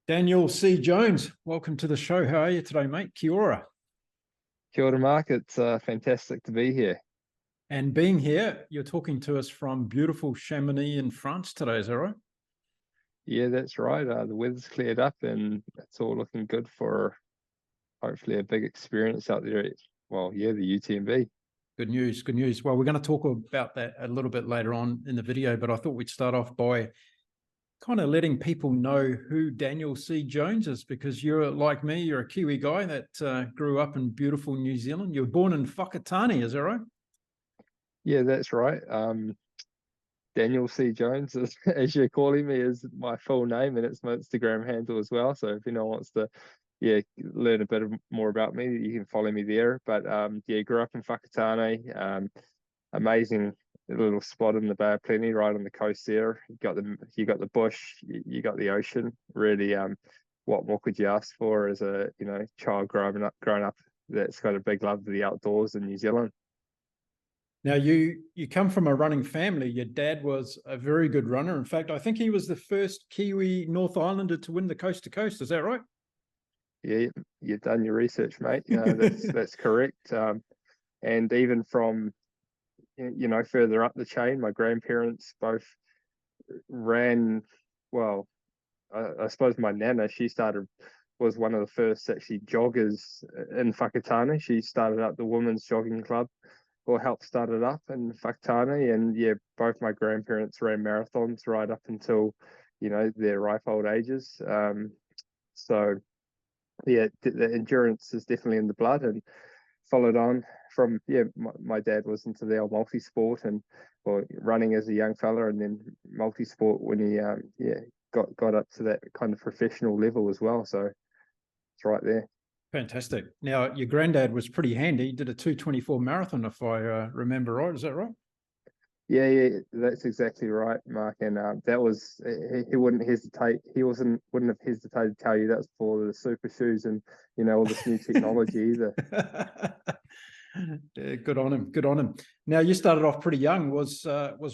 Daniel C. Jones, welcome to the show. How are you today, mate? Kia ora. Kia ora, Mark. It's fantastic to be here. And being here, you're talking to us from beautiful Chamonix in France today, is that right? Yeah, that's right. The weather's cleared up and it's all looking good for hopefully a big experience out there. Well, yeah, the Utmb. Good news, good news. Well, we're going to talk about that a little bit later on in the video, but I thought we'd start off by kind of letting people know who Daniel C. Jones is, because you're like me, you're a Kiwi guy that grew up in beautiful New Zealand. You were born in Whakatane, is that right? Yeah, that's right. Daniel C. Jones, as you're calling me, is my full name and it's my Instagram handle as well. So if anyone wants to, learn a bit more about me, you can follow me there. But grew up in Whakatane. Amazing little spot in the Bay of Plenty, right on the coast there. You got the bush, you got the ocean. Really, what more could you ask for as a child growing up that's got a big love for the outdoors in New Zealand. Now, you come from a running family. Your dad was a very good runner. In fact, I think he was the first Kiwi North Islander to win the coast to coast. Is that right? Yeah, you've done your research, mate. That's correct. And even from further up the chain, my grandparents both ran. Well, I suppose my nana, was one of the first actually joggers in Whakatane. She started up the women's jogging club, or helped start it up in Whakatane. And yeah, both my grandparents ran marathons right up until, their ripe old ages. So yeah, the endurance is definitely in the blood, and followed on from, my dad was into the old multi-sport and running as a young fella, and then multi-sport when he got up to that kind of professional level as well. So it's right there. Fantastic. Now, your granddad was pretty handy. He did a 2:24 marathon, if I remember right. Is that right? Yeah, that's exactly right, Mark. And that was he wouldn't hesitate. Wouldn't have hesitated to tell you that's for the super shoes and all this new technology either. Yeah, good on him. Good on him. Now, you started off pretty young. Was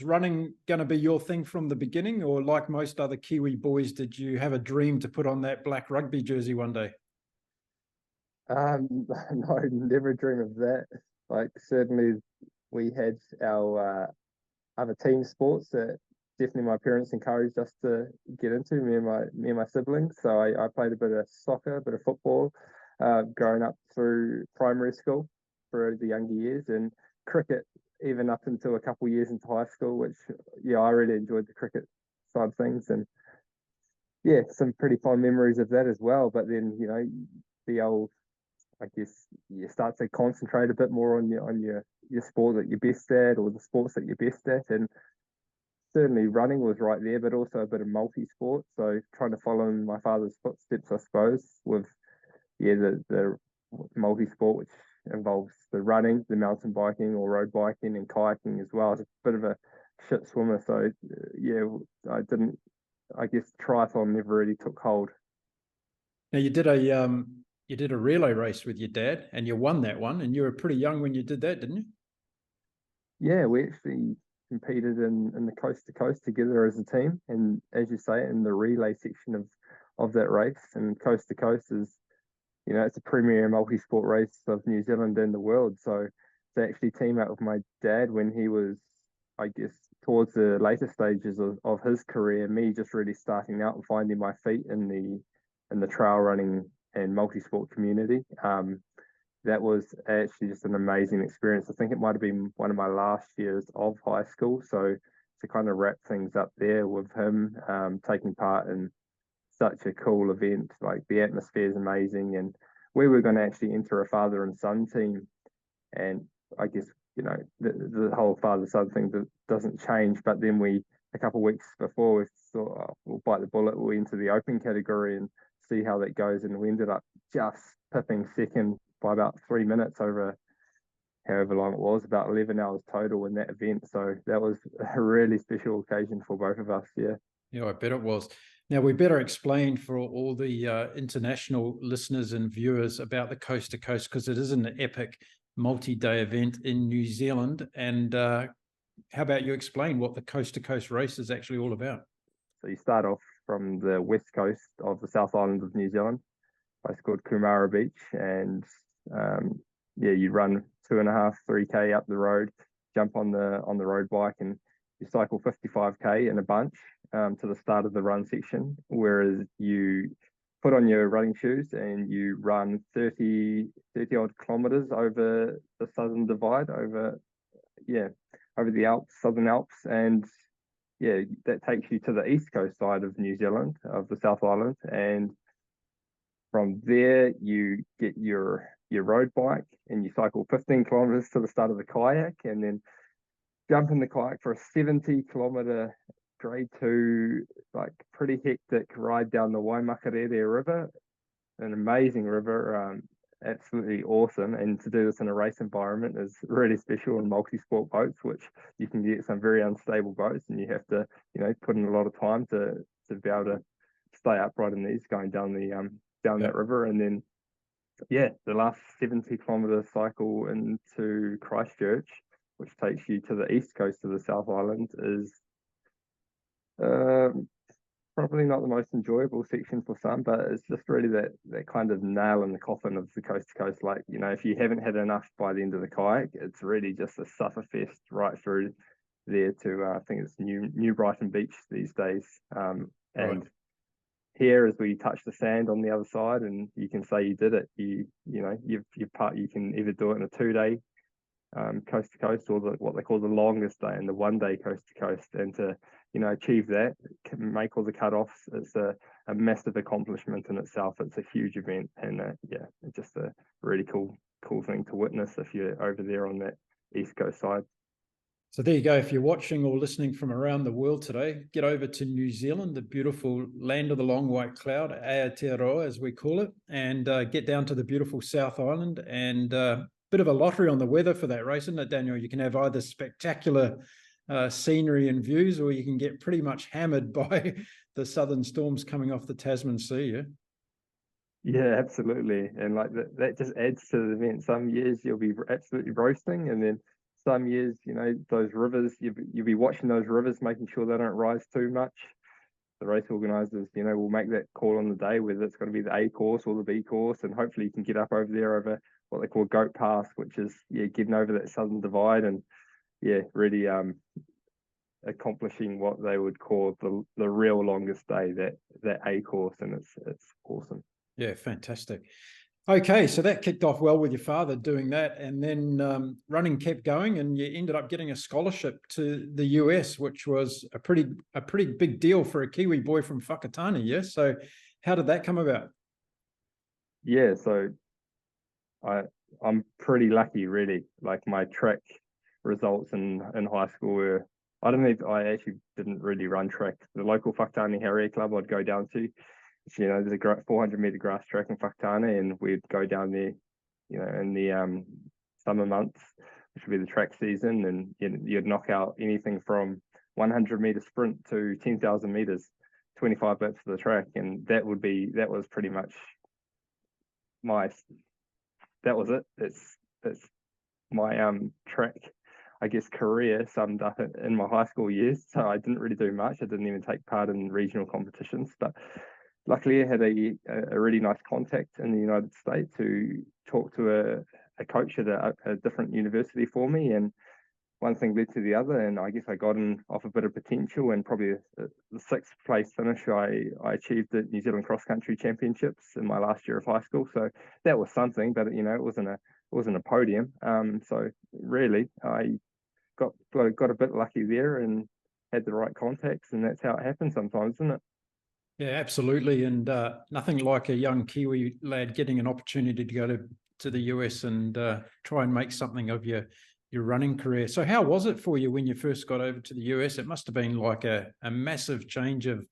running going to be your thing from the beginning, or like most other Kiwi boys, did you have a dream to put on that black rugby jersey one day? No, never dream of that. Like, certainly we had our other team sports that definitely my parents encouraged us to get into, me and my siblings. So I played a bit of soccer, a bit of football, growing up through primary school for the younger years, and cricket even up until a couple of years into high school, which I really enjoyed the cricket side of things. And yeah, some pretty fond memories of that as well. But then the old, I guess, you start to concentrate a bit more on your sport that you're best at, or the sports that you're best at. And certainly running was right there, but also a bit of multi-sport. So trying to follow in my father's footsteps, I suppose, with the multi-sport, which involves the running, the mountain biking or road biking, and kayaking as well. I was a bit of a shit swimmer, so I guess triathlon never really took hold. Now, you did a relay race with your dad, and you won that one, and you were pretty young when you did that, didn't you? Yeah, we actually competed in the coast to coast together as a team, and as you say, in the relay section of that race. And coast to coast is, it's a premier multi-sport race of New Zealand and the world. So to actually team up with my dad when he was, I guess, towards the later stages of his career, me just really starting out and finding my feet in the trail running and multi-sport community. That was actually just an amazing experience. I think it might have been one of my last years of high school. So to kind of wrap things up there with him, taking part in such a cool event, like the atmosphere is amazing. And we were going to actually enter a father and son team. And I guess, the whole father-son thing doesn't change. But then a couple of weeks before, we thought, oh, we'll bite the bullet, we'll enter the open category and see how that goes. And we ended up just pipping second by about 3 minutes over however long it was, about 11 hours total in that event. So that was a really special occasion for both of us. Yeah, I bet it was. Now, we better explain for all the international listeners and viewers about the Coast to Coast, because it is an epic multi-day event in New Zealand. And how about you explain what the Coast to Coast race is actually all about? So you start off from the west coast of the South Island of New Zealand, a place called Kumara Beach, and yeah, you run 2.5, 3K up the road, jump on the road bike, and you cycle 55K in a bunch to the start of the run section, whereas you put on your running shoes and you run 30 odd kilometers over the Southern Divide, over the Alps, Southern Alps, and yeah, that takes you to the east coast side of New Zealand, of the South Island, and from there you get your road bike and you cycle 15 kilometers to the start of the kayak, and then jump in the kayak for a 70-kilometer grade 2, like pretty hectic ride down the Waimakarere River, an amazing river, absolutely awesome. And to do this in a race environment is really special in multi-sport boats, which you can get some very unstable boats, and you have to, put in a lot of time to be able to stay upright in these going down that river. And then, yeah, the last 70-kilometer cycle into Christchurch, which takes you to the east coast of the South Island, is probably not the most enjoyable section for some, but it's just really that kind of nail in the coffin of the coast to coast. Like, if you haven't had enough by the end of the kayak, it's really just a sufferfest right through there to I think it's New Brighton Beach these days. And here, as we touch the sand on the other side, and you can say you did it. You can either do it in a 2-day coast to coast, or what they call the longest day, and the 1-day coast to coast. And to achieve that, make all the cutoffs, it's a massive accomplishment in itself. It's a huge event, and it's just a really cool thing to witness if you're over there on that east coast side. So there you go. If you're watching or listening from around the world today, get over to New Zealand, the beautiful land of the long white cloud, Aotearoa as we call it, and get down to the beautiful South Island. And bit of a lottery on the weather for that race, isn't it, Daniel? You can have either spectacular scenery and views, or you can get pretty much hammered by the southern storms coming off the Tasman Sea. Yeah, absolutely. And like that just adds to the event. Some years you'll be absolutely roasting, and then some years, those rivers, you'll be watching those rivers, making sure they don't rise too much. The race organisers, will make that call on the day, whether it's going to be the A course or the B course, and hopefully you can get up over there over what they call Goat Pass, which is getting over that Southern Divide, and really accomplishing what they would call the real longest day, that A course, and it's awesome. Yeah, fantastic. Okay, so that kicked off well with your father doing that, and then running kept going, and you ended up getting a scholarship to the US, which was a pretty big deal for a Kiwi boy from Whakatane. Yes, so how did that come about? Yeah, so I'm pretty lucky, really. Like, my track results in high school were, I actually didn't really run track. The local Whakatane Harrier Club I'd go down to, there's a 400-meter grass track in Whakatane, and we'd go down there, in the summer months, which would be the track season, and you'd knock out anything from 100-meter sprint to 10,000 meters, 25 laps for the track, and that was pretty much that was it. That's my track, I guess, career summed up in my high school years. So I didn't really do much. I didn't even take part in regional competitions, but luckily I had a really nice contact in the United States who talked to a coach at a different university for me, and one thing led to the other, and I guess I got in off a bit of potential, and probably the 6th place finish I achieved at New Zealand Cross Country Championships in my last year of high school. So that was something, but it wasn't a podium. So really I got a bit lucky there and had the right contacts, and that's how it happens sometimes, isn't it? Yeah, absolutely. And nothing like a young Kiwi lad getting an opportunity to go to the US and try and make something of your running career. So how was it for you when you first got over to the US? It must have been like a massive change of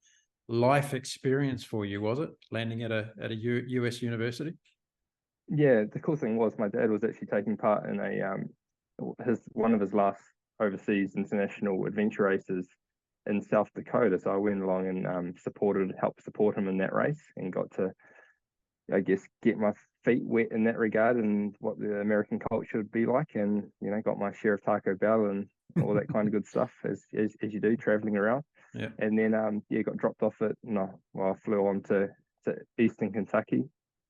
life experience for you, was it? Landing at a US university? Yeah, the cool thing was my dad was actually taking part in one of his last overseas international adventure races in South Dakota. So I went along and helped support him in that race, and got to, I guess, get my feet wet in that regard and what the American culture would be like, and got my share of Taco Bell all that kind of good stuff as you do traveling around. Yeah. And then got dropped off at I flew on to Eastern Kentucky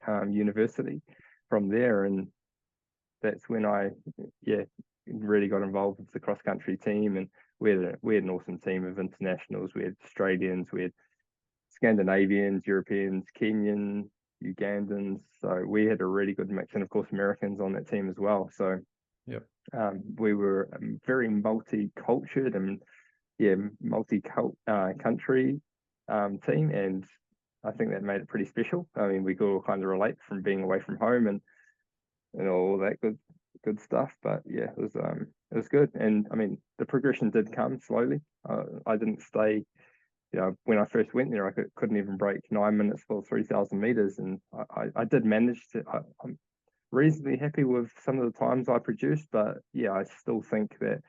University from there, and that's when I really got involved with the cross country team. And we had an awesome team of internationals. We had Australians, we had Scandinavians, Europeans, Kenyan, Ugandans. So we had a really good mix, and of course Americans on that team as well. So we were very multi-cultured and multi-country team, and I think that made it pretty special. I mean, we could all kind of relate from being away from home and all that good stuff. But yeah, it was good. And I mean, the progression did come slowly. I didn't stay. When I first went there, I couldn't even break 9 minutes for 3,000 meters, and I did manage to. I'm reasonably happy with some of the times I produced, but yeah, I still think that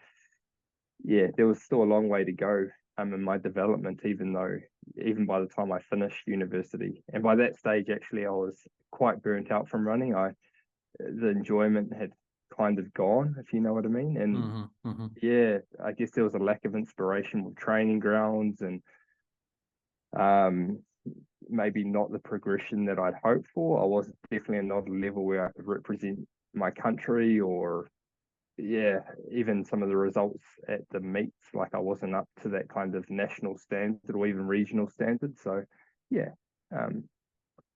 there was still a long way to go in my development, even by the time I finished university. And by that stage, actually, I was quite burnt out from running. The enjoyment had kind of gone, if you know what I mean. And I guess there was a lack of inspiration with training grounds, and maybe not the progression that I'd hoped for. I was definitely not a level where I could represent my country, or even some of the results at the meets, like I wasn't up to that kind of national standard or even regional standard. So there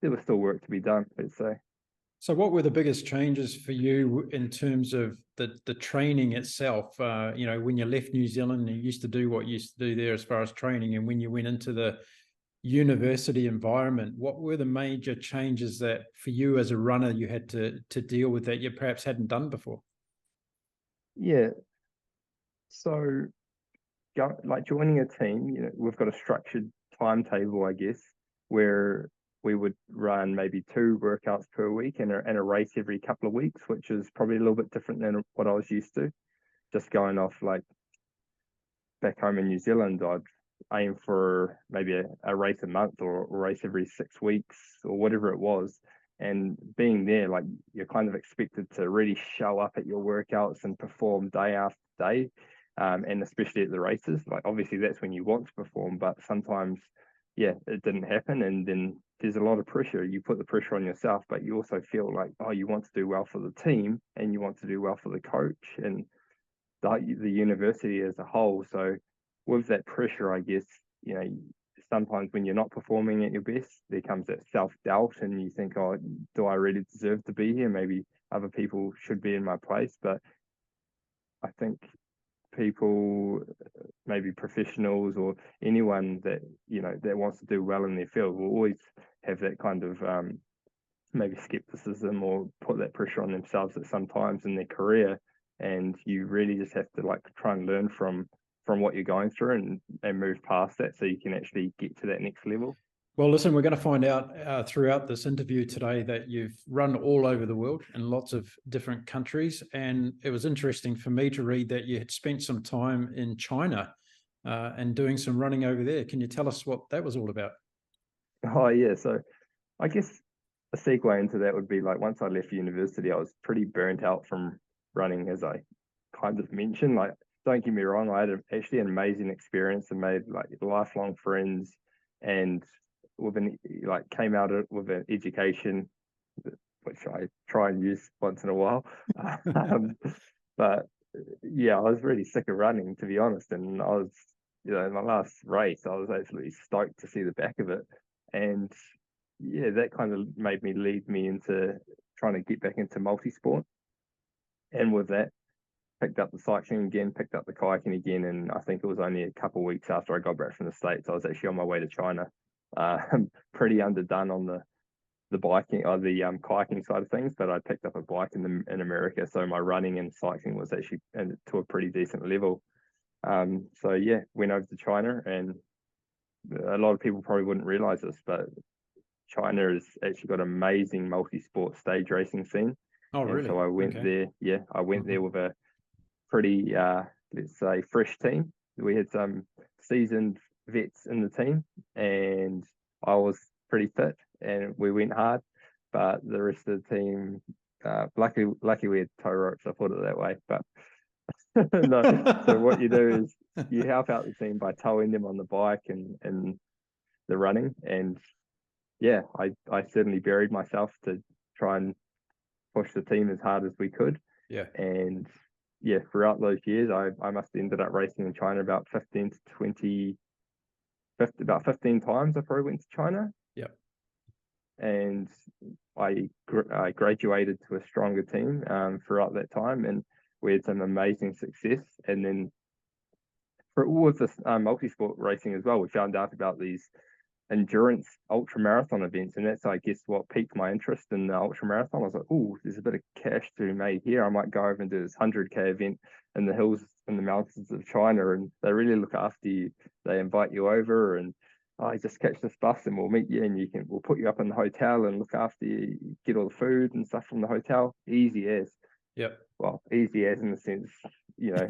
was still work to be done, let's say. So what were the biggest changes for you in terms of the training itself? When you left New Zealand, you used to do what you used to do there as far as training, and when you went into the university environment, what were the major changes that for you as a runner you had to deal with that you perhaps hadn't done before? Yeah. So joining a team, we've got a structured timetable, I guess, where we would run maybe 2 workouts per week and a race every couple of weeks, which is probably a little bit different than what I was used to. Just going off, like, back home in New Zealand, I'd aim for maybe a race a month or a race every 6 weeks or whatever it was. And being there, like, you're kind of expected to really show up at your workouts and perform day after day. And especially at the races, like, obviously that's when you want to perform, but sometimes, it didn't happen. And then there's a lot of pressure. You put the pressure on yourself, but you also feel like, you want to do well for the team and you want to do well for the coach and the university as a whole. So with that pressure, I guess, sometimes when you're not performing at your best, there comes that self-doubt and you think, do I really deserve to be here? Maybe other people should be in my place. But I think people, maybe professionals or anyone that, that wants to do well in their field will always have that kind of maybe skepticism or put that pressure on themselves at some times in their career. And you really just have to, like, try and learn from what you're going through and move past that so you can actually get to that next level. Well, listen, we're going to find out throughout this interview today that you've run all over the world in lots of different countries. And it was interesting for me to read that you had spent some time in China and doing some running over there. Can you tell us what that was all about? Oh, yeah. So I guess a segue into that would be, like, once I left university, I was pretty burnt out from running, as I kind of mentioned. Like, don't get me wrong, I had actually an amazing experience and made, like, lifelong friends, and came out with an education, which I try and use once in a while. But yeah, I was really sick of running, to be honest. And I was, in my last race, I was absolutely stoked to see the back of it. And yeah, that kind of made me lead me into trying to get back into multi-sport. And with that, picked up the cycling again, picked up the kayaking again, and I think it was only a couple of weeks after I got back from the States, I was actually on my way to China. Pretty underdone on the biking or the kayaking side of things, but I picked up a bike in America, so my running and cycling was actually to a pretty decent level. So yeah, went over to China, and a lot of people probably wouldn't realize this, but China has actually got an amazing multi-sport stage racing scene. Oh, really? And so I went there. Yeah, I went there with a pretty, let's say, fresh team. We had some seasoned vets in the team, and I was pretty fit, and we went hard. But the rest of the team, luckily we had tow ropes, I put it that way. But No. So what you do is you help out the team by towing them on the bike and the running. And yeah, I certainly buried myself to try and push the team as hard as we could. Yeah. And yeah, throughout those years, I must have ended up racing in China about 15 to 20, about 15 times I probably went to China. Yep. And I graduated to a stronger team throughout that time, and we had some amazing success. And then for all of this multi-sport racing as well, we found out about these endurance ultra marathon events, and that's I guess what piqued my interest in the ultra marathon. I was like, oh, there's a bit of cash to be made here. I might go over and do this 100K event in the hills in the mountains of China, and they really look after you. They invite you over, and I just catch this bus and we'll meet you, and we'll put you up in the hotel and look after you, get all the food and stuff from the hotel. Easy as. Yep. Well, easy as in the sense,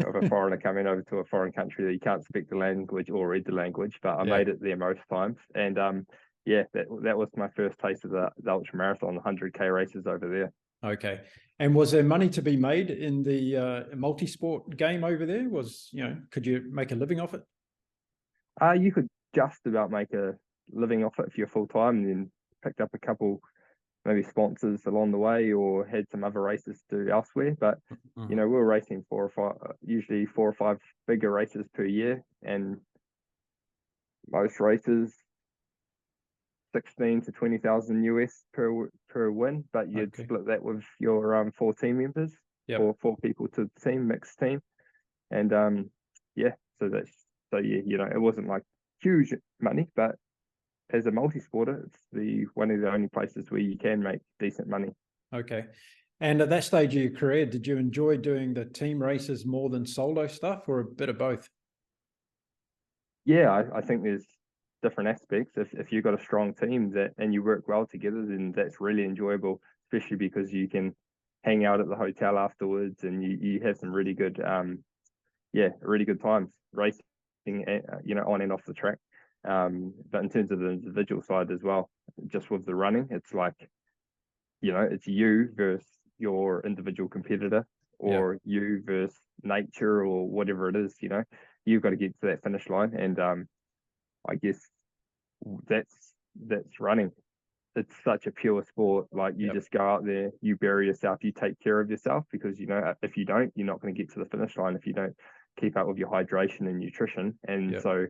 of a foreigner coming over to a foreign country that you can't speak the language or read the language, but I made it there most times. And yeah, that was my first taste of the ultra marathon, the 100K races over there. Okay. And was there money to be made in the multi-sport game over there? Could you make a living off it? You could just about make a living off it if you're full time, and then picked up a couple maybe sponsors along the way, or had some other races to do elsewhere. But we were racing usually 4 or 5 bigger races per year, and most races 16 to 20,000 US per win. But you'd split that with your 4 team members, or 4 people to the team, mixed team, and it wasn't like huge money, but as a multi-sporter, it's one of the only places where you can make decent money. Okay. And at that stage of your career, did you enjoy doing the team races more than solo stuff, or a bit of both? Yeah, I think there's different aspects. If you've got a strong team and you work well together, then that's really enjoyable, especially because you can hang out at the hotel afterwards, and you have some really good really good times racing, on and off the track. But in terms of the individual side as well, just with the running, it's like, it's you versus your individual competitor, or you versus nature, or whatever it is. You've got to get to that finish line, and I guess that's running. It's such a pure sport. Like, you just go out there, you bury yourself, you take care of yourself, because if you don't, you're not going to get to the finish line if you don't keep up with your hydration and nutrition. And so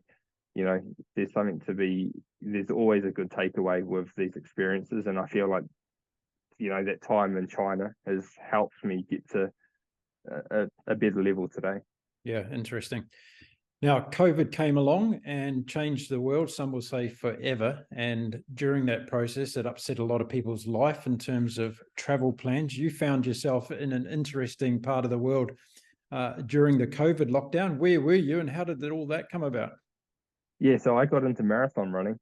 there's always a good takeaway with these experiences. And I feel like, that time in China has helped me get to a better level today. Yeah, interesting. Now, COVID came along and changed the world, some will say forever. And during that process, it upset a lot of people's life in terms of travel plans. You found yourself in an interesting part of the world during the COVID lockdown. Where were you, and how did all that come about? Yeah, so I got into marathon running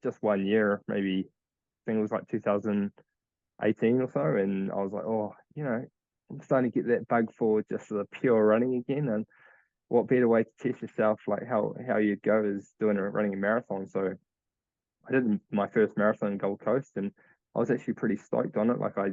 just 1 year, maybe, I think it was like 2018 or so. And I was like, I'm starting to get that bug for just the pure running again. And what better way to test yourself, like how you'd go, is running a marathon. So I did my first marathon in Gold Coast, and I was actually pretty stoked on it. Like, I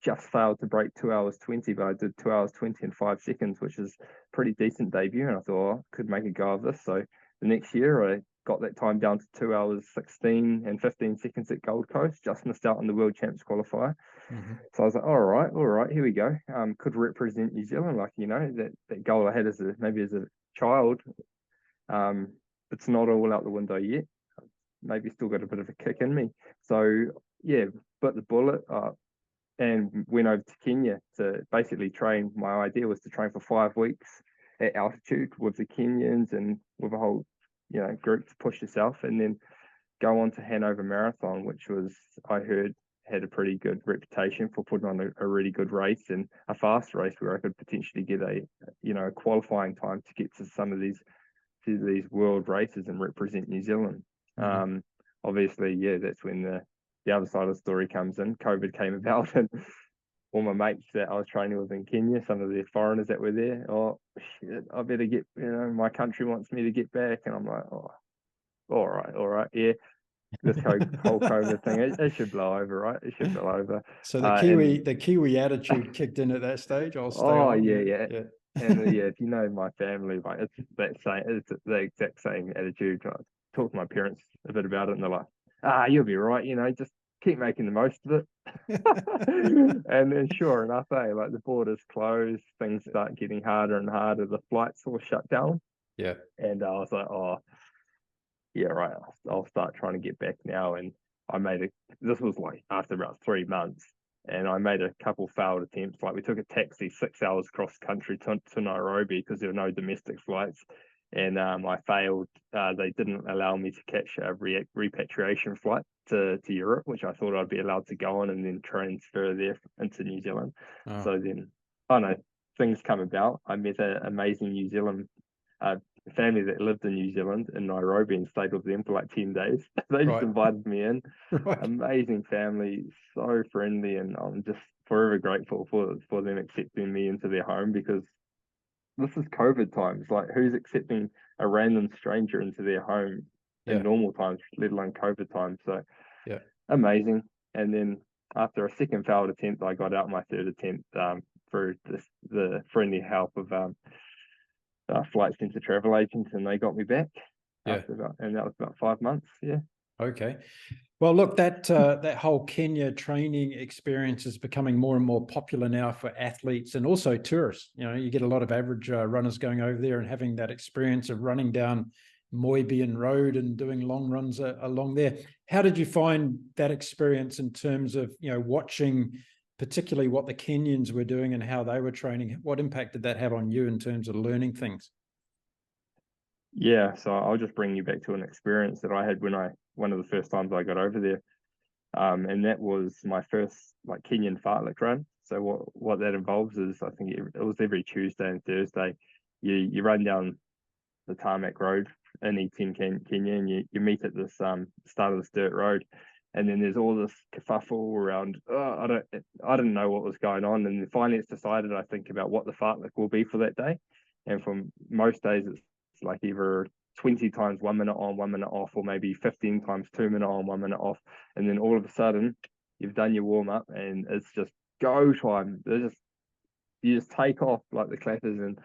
just failed to break 2 hours 20, but I did 2 hours 20 in 5 seconds, which is pretty decent debut. And I thought, I could make a go of this. So the next year I got that time down to 2 hours 16 and 15 seconds at Gold Coast, just missed out on the World Champs qualifier. So I was like, all right, here we go. Could represent New Zealand. Like, that goal I had as a child, it's not all out the window yet. Maybe still got a bit of a kick in me. So yeah, bit the bullet and went over to Kenya to basically train. My idea was to train for 5 weeks at altitude with the Kenyans and with a whole group to push yourself, and then go on to Hanover Marathon, which was, I heard, had a pretty good reputation for putting on a really good race, and a fast race where I could potentially get a qualifying time to get to some of these world races and represent New Zealand. Obviously, that's when the other side of the story comes in. COVID came about, and all my mates that I was training with in Kenya, some of the foreigners that were there, oh shit, I better get, my country wants me to get back. And I'm like, oh, all right, yeah. this whole COVID thing, it should blow over, right? It should blow over. So And the Kiwi attitude kicked in at that stage. I'll stay oh on. yeah, Yeah, yeah. yeah, And yeah, if you know my family, like it's the exact same attitude. I talk to my parents a bit about it, and they're like, you'll be right, just keep making the most of it. And then sure enough, like the borders closed, things start getting harder and harder. The flights all shut down, yeah. and I was like, oh yeah, right. I'll start trying to get back now. And I made this was like after about 3 months, and I made a couple failed attempts. Like we took a taxi 6 hours cross country to Nairobi because there were no domestic flights. And I failed. They didn't allow me to catch a repatriation flight to Europe, which I thought I'd be allowed to go on and then transfer there into New Zealand. Oh, So then, I know things come about. I met an amazing New Zealand uh, family that lived in New Zealand in Nairobi and stayed with them for like 10 days. They just right, invited me in. right. Amazing family, so friendly, and I'm just forever grateful for them accepting me into their home because this is COVID times. Like, who's accepting a random stranger into their home in Yeah, normal times, let alone COVID times? So yeah. amazing. And then after a second failed attempt, I got out my third attempt through the friendly help of Flight Centre travel agents, and they got me back Yeah. and that was about 5 months. Yeah. Okay. Well, look, that whole Kenya training experience is becoming more and more popular now for athletes and also tourists. You get a lot of average runners going over there and having that experience of running down Moybian Road and doing long runs along there. How did you find that experience in terms of watching, particularly what the Kenyans were doing and how they were training? What impact did that have on you in terms of learning things? Yeah, so I'll just bring you back to an experience that I had one of the first times I got over there. And that was my first like Kenyan fartlek run. So what that involves is I think it was every Tuesday and Thursday. You run down the tarmac road in Iten, Kenya, and you meet at this start of this dirt road, and then there's all this kerfuffle around. I didn't know what was going on, and then finally it's decided. I think about what the fartlek will be for that day, and for most days it's like either 20 times 1 minute on, 1 minute off, or maybe 15 times 2 minute on, 1 minute off, and then all of a sudden you've done your warm up and it's just go time. You just take off like the clappers, and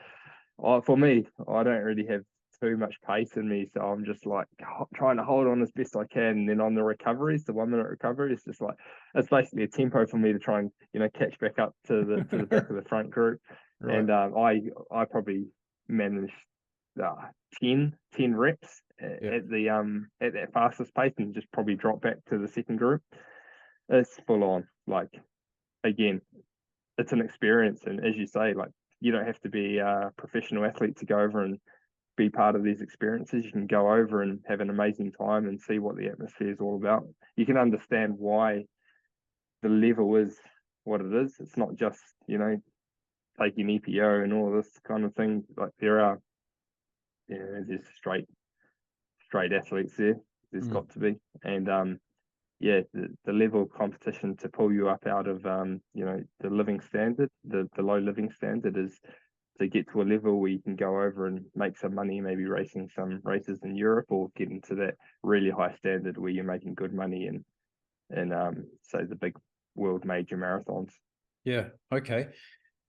for me, I don't really have too much pace in me, so I'm just like trying to hold on as best I can. And then on the recoveries, the 1 minute recovery, it's just like it's basically a tempo for me to try and catch back up to the back of the front group. Right. And I probably managed 10 reps Yeah. at that fastest pace, and just probably drop back to the second group. It's full on. Like, again, it's an experience, and as you say, like, you don't have to be a professional athlete to go over and be part of these experiences. You can go over and have an amazing time and see what the atmosphere is all about. You can understand why the level is what it is. It's not just taking EPO and all this kind of thing. Like, there's straight athletes there. There's got to be. And the level of competition to pull you up out of the living standard, the low living standard, is to get to a level where you can go over and make some money, maybe racing some races in Europe, or get into that really high standard where you're making good money in say the big world major marathons. Yeah. Okay.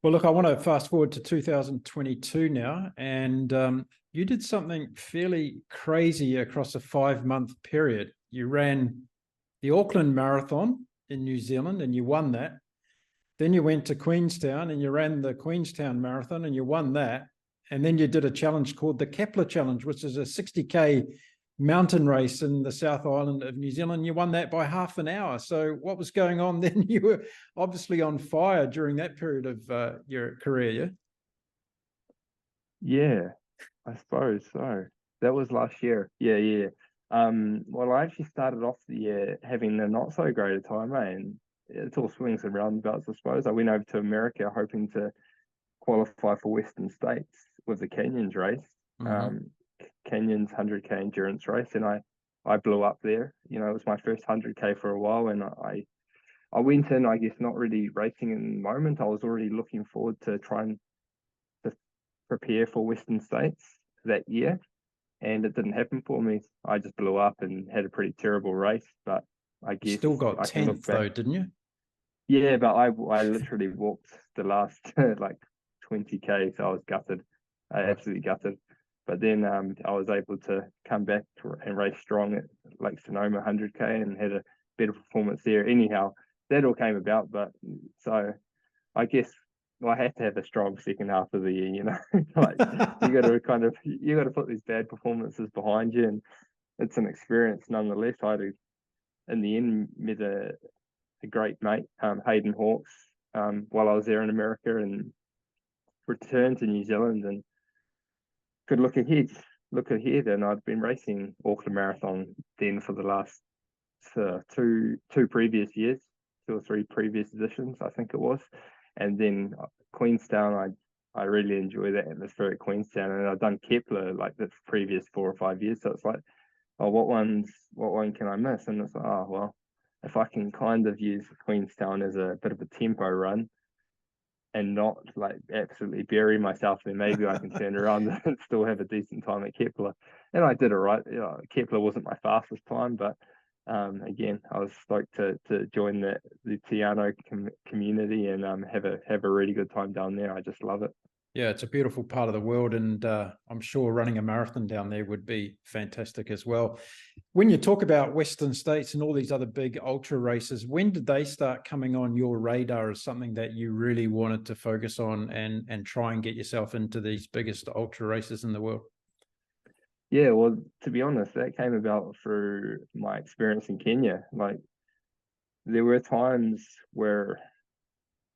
Well, look, I want to fast forward to 2022 now, and you did something fairly crazy across a 5-month period. You ran the Auckland Marathon in New Zealand, and you won that. Then you went to Queenstown and you ran the Queenstown Marathon and you won that. And then you did a challenge called the Kepler Challenge, which is a 60K mountain race in the South Island of New Zealand. You won that by half an hour. So what was going on then? You were obviously on fire during that period of your career, Yeah, I suppose so. That was last year. Yeah. Well, I actually started off the year having a not so great a time, and it's all swings and roundabouts, I suppose. I went over to America hoping to qualify for Western States with the Kenyans race, Kenyans 100K endurance race, and I blew up there. It was my first 100K for a while, and I went in, I guess, not really racing in the moment. I was already looking forward to trying to prepare for Western States that year. and it didn't happen for me. I just blew up and had a pretty terrible race, but I You guess still got I can look 10th back. though, didn't you? Yeah, but I literally walked the last like 20K, so I was gutted, Right. absolutely gutted. But then I was able to come back and race strong at Lake Sonoma 100K and had a better performance there. Anyhow, that all came about. But so I guess I had to have a strong second half of the year. You know, like you got to put these bad performances behind you, and it's an experience nonetheless. In the end met a great mate, Hayden Hawks, while I was there in America, and returned to New Zealand and could look ahead, and I'd been racing Auckland Marathon then for the last two previous years, 2 or 3 previous editions, I think it was, and then Queenstown. I really enjoy that atmosphere at Queenstown, and I've done Kepler like the previous 4 or 5 years, so it's like, oh, what one can I miss? And it's like, oh well, if I can kind of use Queenstown as a bit of a tempo run and not like absolutely bury myself, then maybe I can turn around and still have a decent time at Kepler. And I did all right. You know, Kepler wasn't my fastest time, but again, I was stoked to join the Tiano community and have a really good time down there. I just love it. Yeah, it's a beautiful part of the world, and I'm sure running a marathon down there would be fantastic as well. When you talk about Western States and all these other big ultra races, when did they start coming on your radar as something that you really wanted to focus on and try and get yourself into these biggest ultra races in the world? Yeah, well, to be honest, that came about through my experience in Kenya. Like, there were times where,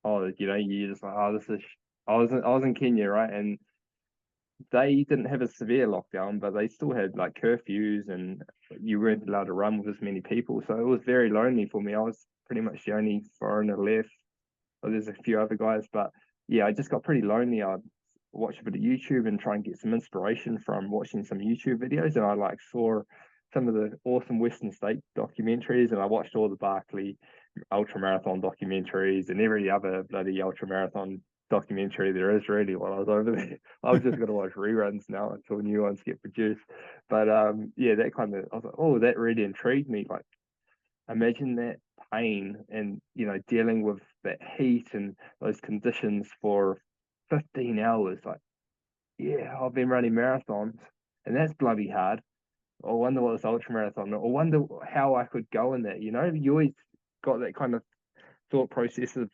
oh, you know, you just like, oh, this is. I was in Kenya, right, and they didn't have a severe lockdown, but they still had like curfews, and you weren't allowed to run with as many people. So it was very lonely for me. I was pretty much the only foreigner left. Well, there's a few other guys, but yeah, I just got pretty lonely. I'd watch a bit of YouTube and try and get some inspiration from watching some YouTube videos, and I like saw some of the awesome Western State documentaries, and I watched all the Barkley ultra marathon documentaries and every other bloody ultra marathon documentary there is really while I was over there. I was just going to watch reruns now until new ones get produced. But yeah, that kind of, I was like, oh, that really intrigued me. Like, imagine that pain and, you know, dealing with that heat and those conditions for 15 hours. Like, yeah, I've been running marathons and that's bloody hard. I wonder what this ultra marathon, or wonder how I could go in that. You know, you always got that kind of thought process of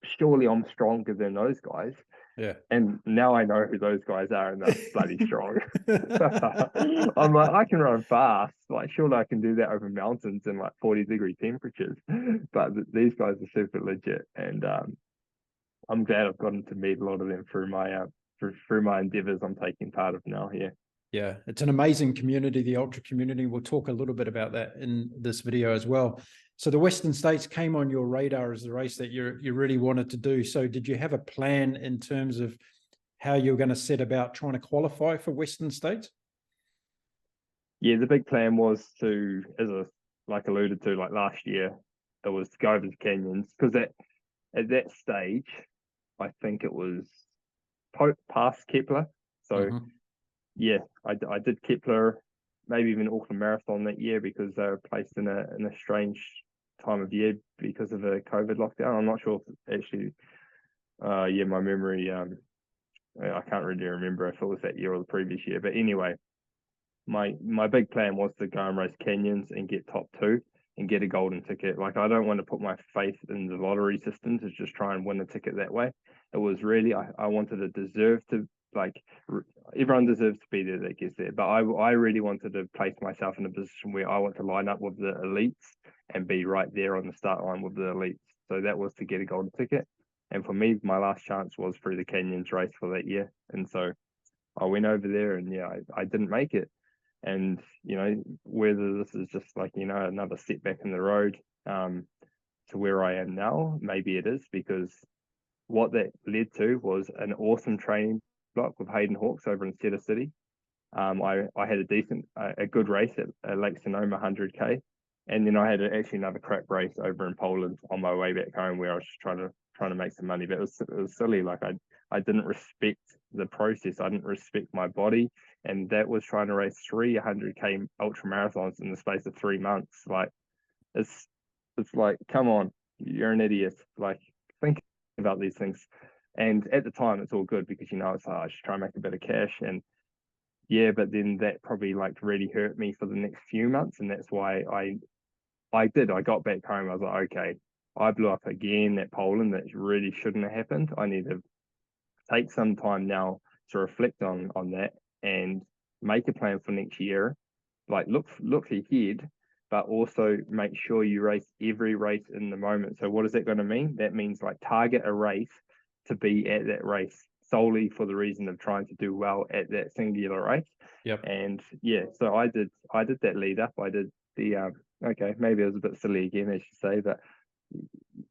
surely I'm stronger than those guys. Yeah. And now I know who those guys are, and they're bloody strong. I'm like, I can run fast. Like, surely I can do that over mountains in like 40-degree temperatures. But these guys are super legit, and I'm glad I've gotten to meet a lot of them through my endeavors I'm taking part of now here. Yeah, it's an amazing community, the ultra community. We'll talk a little bit about that in this video as well. So the Western States came on your radar as the race that you really wanted to do. So did you have a plan in terms of how you're going to set about trying to qualify for Western States? Yeah, the big plan was to, as I like alluded to, like last year, it was to go over the canyons, because at that stage, I think it was past Kepler. So yeah, I did Kepler, maybe even Auckland Marathon that year, because they were placed in a strange time of year because of a COVID lockdown. I'm not sure if actually, yeah, my memory, I can't really remember if it was that year or the previous year. But anyway, my big plan was to go and race canyons and get top 2 and get a golden ticket. Like, I don't want to put my faith in the lottery system to just try and win a ticket that way. It was really, I wanted to deserve to, like, everyone deserves to be there that gets there, but I really wanted to place myself in a position where I want to line up with the elites and be right there on the start line with the elites. So that was to get a golden ticket. And for me, my last chance was through the Canyons race for that year. And so I went over there, and yeah, I didn't make it. And, you know, whether this is just like, you know, another setback in the road to where I am now, maybe it is, because what that led to was an awesome training block with Hayden Hawks over in Cedar City. I had a good race at Lake Sonoma 100K. And then I had actually another crap race over in Poland on my way back home, where I was just trying trying to make some money, but it was silly. Like I didn't respect the process. I didn't respect my body, and that was trying to race 300K ultra marathons in the space of 3 months. Like it's like, come on, you're an idiot. Like, think about these things. And at the time, it's all good because it's like, I should try and make a bit of cash. And yeah, but then that probably like really hurt me for the next few months, and that's why I got back home. I was like, okay, I blew up again at Poland. That really shouldn't have happened. I need to take some time now to reflect on that and make a plan for next year. Like look ahead, but also make sure you race every race in the moment. So what is that going to mean? That means like target a race to be at that race solely for the reason of trying to do well at that singular race. Yep. And yeah, so I did that lead up. I did the okay, maybe it was a bit silly again, as you say, but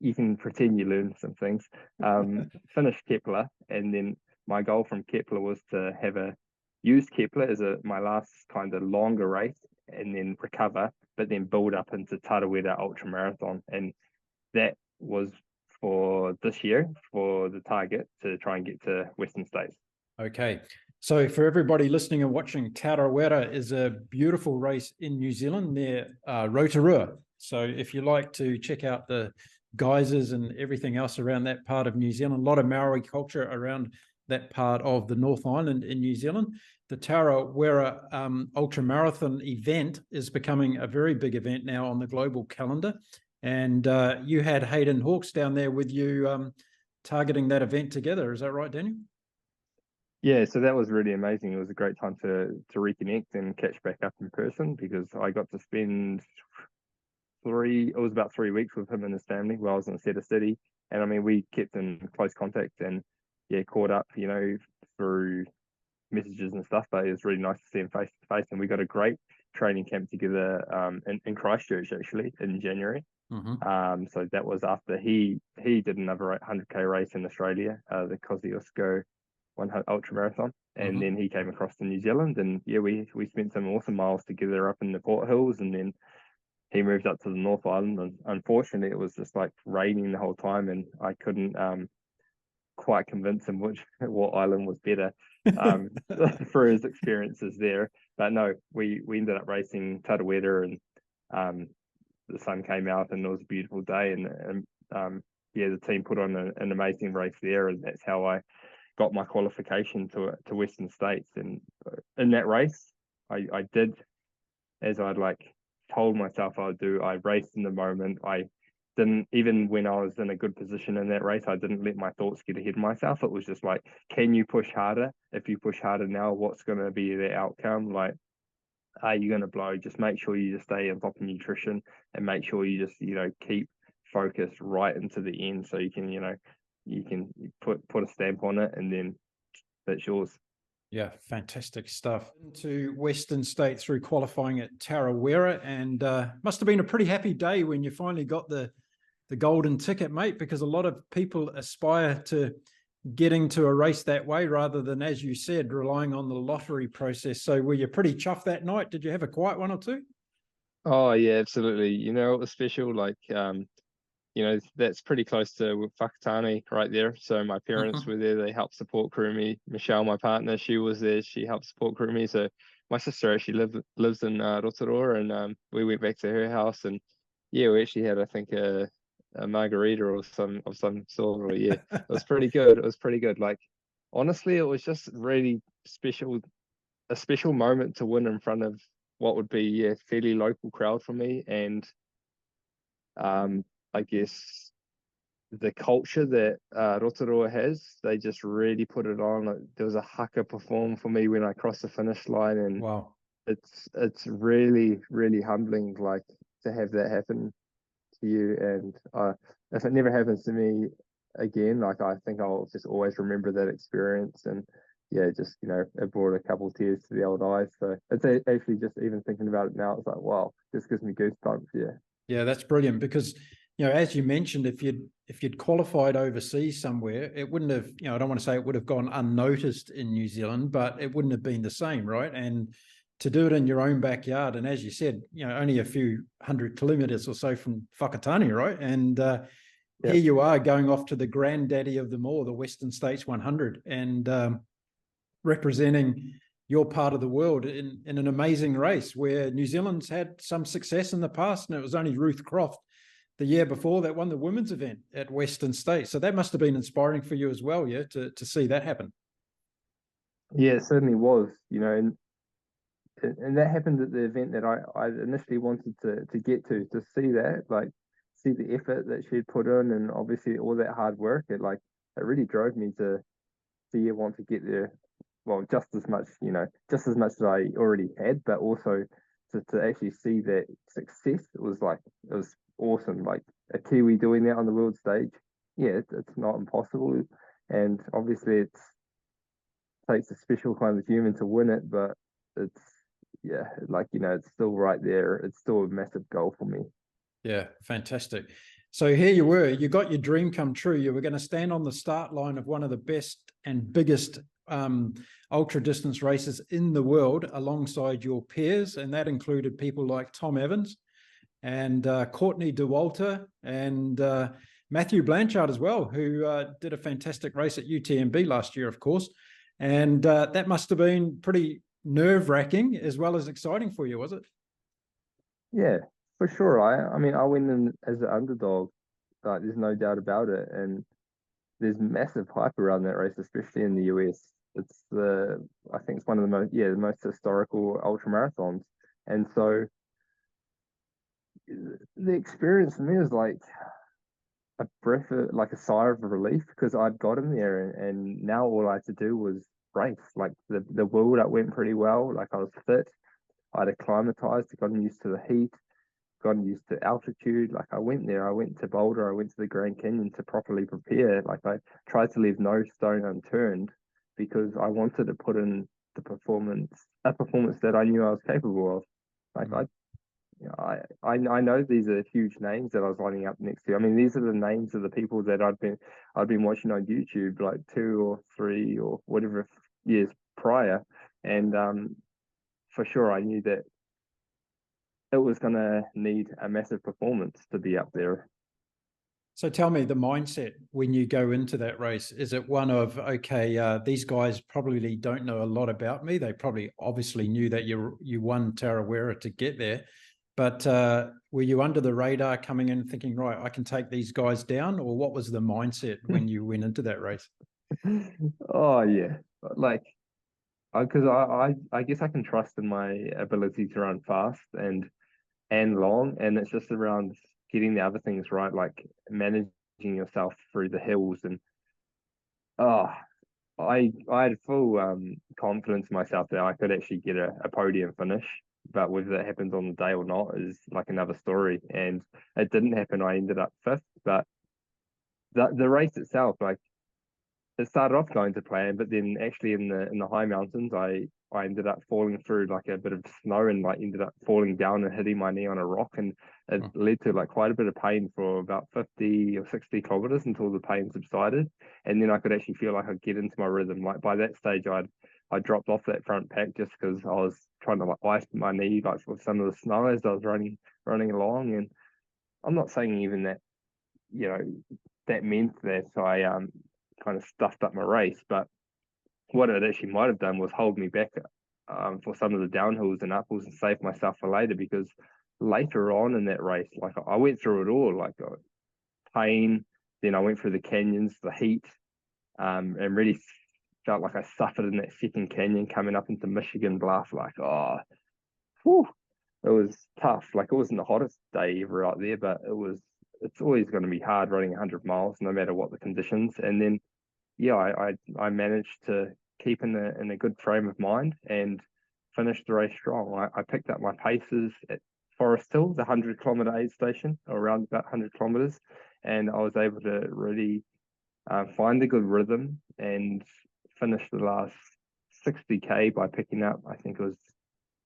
you can pretend you learn some things. Finished Kepler, and then my goal from Kepler was to use Kepler as my last kind of longer race, and then recover, but then build up into Tarawera ultra marathon, and that was for this year for the target to try and get to Western States. Okay. So for everybody listening and watching, Tarawera is a beautiful race in New Zealand near Rotorua. So if you like to check out the geysers and everything else around that part of New Zealand, a lot of Maori culture around that part of the North Island in New Zealand. The Tarawera Ultra Marathon event is becoming a very big event now on the global calendar. And you had Hayden Hawkes down there with you targeting that event together. Is that right, Daniel? Yeah, so that was really amazing. It was a great time to reconnect and catch back up in person, because I got to spend about 3 weeks with him and his family while I was in Cedar City. And I mean, we kept in close contact and yeah, caught up, through messages and stuff, but it was really nice to see him face to face. And we got a great training camp together in Christchurch actually in January. So that was after he did another 100K race in Australia, the Kosciuszko 100 ultra marathon, and then he came across to New Zealand, and yeah, we spent some awesome miles together up in the Port Hills, and then he moved up to the North Island, and unfortunately it was just like raining the whole time, and I couldn't quite convince him what island was better for his experiences there. But no, we ended up racing Tarawera, and the sun came out and it was a beautiful day, and yeah, the team put on an amazing race there, and that's how I got my qualification to Western States. And in that race, I did as I'd like told myself I would do. I raced in the moment. I didn't, even when I was in a good position in that race, I didn't let my thoughts get ahead of myself. It was just like, can you push harder? If you push harder now, what's going to be the outcome? Like, are you going to blow? Just make sure you just stay on top of nutrition, and make sure you just, keep focused right into the end, so you can, you can put a stamp on it, and then that's yours. Yeah, fantastic stuff. Into Western States through qualifying at Tarawera, and must have been a pretty happy day when you finally got the golden ticket, mate, because a lot of people aspire to getting to a race that way rather than, as you said, relying on the lottery process. So were you pretty chuffed that night? Did you have a quiet one or two? Oh yeah, absolutely. It was special. Like that's pretty close to Whakatane right there. So my parents were there. They helped support crew me. Michelle, my partner, she was there. She helped support crew me. So my sister actually lives in Rotorua, and we went back to her house, and yeah, we actually had, I think, a margarita or some sort. Or yeah, it was pretty good. It was pretty good. Like, honestly, it was just really special, a special moment to win in front of what would be a fairly local crowd for me. And I guess the culture that Rotorua has, they just really put it on. Like, there was a haka perform for me when I crossed the finish line, and wow, it's really, really humbling, like, to have that happen to you. And if it never happens to me again, like, I think I'll just always remember that experience. And yeah, just it brought a couple of tears to the old eyes. So it's actually, just even thinking about it now, it's like, wow, just gives me goosebumps. Yeah, that's brilliant, because as you mentioned, if you'd qualified overseas somewhere, it wouldn't have, I don't want to say it would have gone unnoticed in New Zealand, but it wouldn't have been the same, right? And to do it in your own backyard, and as you said, only a few 100 kilometers or so from Whakatane, right? And Yep. here you are going off to the granddaddy of them all, the Western States 100, and representing your part of the world in an amazing race where New Zealand's had some success in the past, and it was only Ruth Croft the year before that won the women's event at Western States. So that must have been inspiring for you as well, yeah, to see that happen. Yeah, it certainly was, you know, and that happened at the event that I initially wanted to get to see that, like, see the effort that she'd put in, and obviously all that hard work. It really drove me to want to get there. Well, just as much, you know, just as much as I already had, but also to actually see that success. It was awesome. Like a Kiwi doing that on the world stage. Yeah, it's not impossible, and obviously it takes a special kind of human to win it, but it's, yeah, like, you know, it's still right there. It's still a massive goal for me. Yeah, fantastic. So here you were, you got your dream come true. You were going to stand on the start line of one of the best and biggest ultra distance races in the world alongside your peers. And that included people like Tom Evans and Courtney Dauwalter and Matthew Blanchard as well, who did a fantastic race at UTMB last year, of course. And that must have been pretty nerve-wracking as well as exciting for you, was it? Yeah, for sure. I mean, I went in as an underdog. Like, there's no doubt about it. And there's massive hype around that race, especially in the US. I think it's one of the most historical ultra marathons. And so the experience for me was like a breath of, like a sigh of relief, because I'd got in there, and now all I had to do was race. Like the build up went pretty well. Like, I was fit. I'd acclimatized, gotten used to the heat, gotten used to altitude. Like, I went there, I went to Boulder, I went to the Grand Canyon to properly prepare. Like, I tried to leave no stone unturned, because I wanted to put in a performance that I knew I was capable of. Like, I know these are huge names that I was lining up next to. I mean, these are the names of the people that I'd been watching on YouTube like 2 or 3 or whatever years prior, and for sure I knew that it was going to need a massive performance to be up there. So tell me the mindset when you go into that race. Is it one of, okay, these guys probably don't know a lot about me. They probably obviously knew that you won Tarawera to get there. But were you under the radar coming in thinking, right, I can take these guys down? Or what was the mindset when you went into that race? Oh, yeah. Like, because I guess I can trust in my ability to run fast and long, and it's just around getting the other things right, like managing yourself through the hills. And oh, I had full confidence in myself that I could actually get a podium finish, but whether that happens on the day or not is like another story. And it didn't happen. I ended up fifth, but the race itself, like, it started off going to plan, but then actually in the high mountains, I ended up falling through like a bit of snow, and like ended up falling down and hitting my knee on a rock, and it led to like quite a bit of pain for about 50 or 60 kilometers until the pain subsided, and then I could actually feel like I'd get into my rhythm. Like, by that stage, I dropped off that front pack just because I was trying to like ice my knee like with some of the snow as I was running along. And I'm not saying even that, you know, that meant that I kind of stuffed up my race, but what it actually might have done was hold me back for some of the downhills and uphills and save myself for later, because later on in that race, like, I went through it all, like pain, then I went through the canyons, the heat, and really felt like I suffered in that second canyon coming up into Michigan Bluff. Like, oh, whew, it was tough. Like, it wasn't the hottest day ever out there, but it's always going to be hard running 100 miles no matter what the conditions. And then yeah, I managed to keep in a good frame of mind and finish the race strong. I picked up my paces at Forest Hill, the 100-kilometer aid station, or around about 100 kilometers, and I was able to really find a good rhythm and finish the last 60K by picking up, I think it was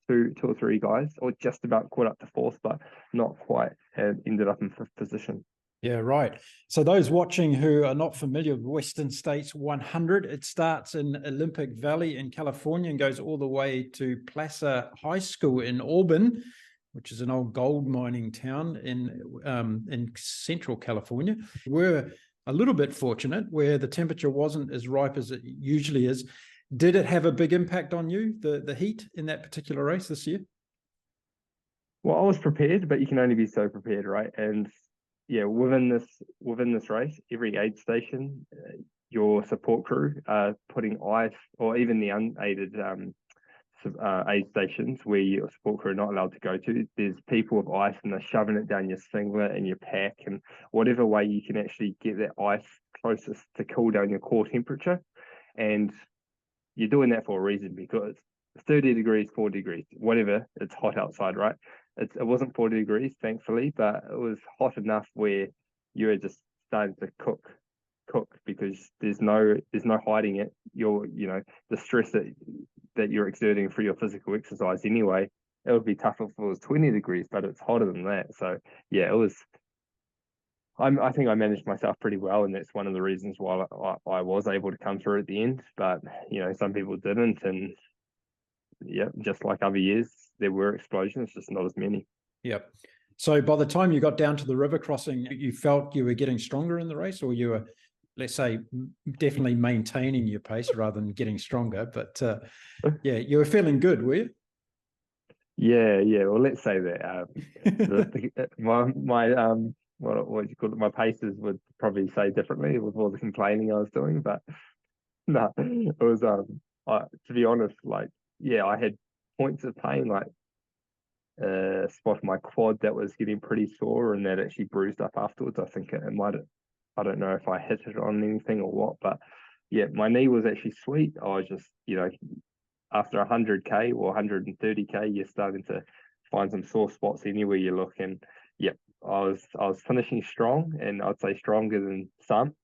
two or three guys, or just about caught up to fourth, but not quite, and ended up in fifth position. Yeah, right. So those watching who are not familiar with Western States 100, it starts in Olympic Valley in California and goes all the way to Placer High School in Auburn. which is an old gold mining town in central California. We're a little bit fortunate where the temperature wasn't as ripe as it usually is. Did it have a big impact on you, the heat in that particular race this year? Well, I was prepared, but you can only be so prepared, right? And yeah, within this race, every aid station, your support crew are putting ice, or even the unaided aid stations where your support crew are not allowed to go to. There's people with ice and they're shoving it down your singlet and your pack, and whatever way you can actually get that ice closest to cool down your core temperature. And you're doing that for a reason, because 30 degrees, 4 degrees, whatever, it's hot outside, right? It wasn't 40 degrees, thankfully, but it was hot enough where you were just starting to cook because there's no hiding it. The stress that you're exerting for your physical exercise anyway, it would be tougher if it was 20 degrees, but it's hotter than that. So yeah, it was. I think I managed myself pretty well, and that's one of the reasons why I was able to come through at the end. But some people didn't, and yeah, just like other years, there were explosions, just not as many. Yep. So by the time you got down to the river crossing, you felt you were getting stronger in the race, or you were, let's say, definitely maintaining your pace rather than getting stronger. But yeah, you were feeling good, were you? Yeah. Well, let's say that what do you call it? My paces would probably say differently with all the complaining I was doing, but no, it was to be honest, like yeah, I had points of pain, like spot on my quad that was getting pretty sore, and that actually bruised up afterwards. I think it might have, I don't know if I hit it on anything or what, but yeah, my knee was actually sweet. I was just, after 100k or 130k, you're starting to find some sore spots anywhere you look. And yeah, I was finishing strong, and I'd say stronger than some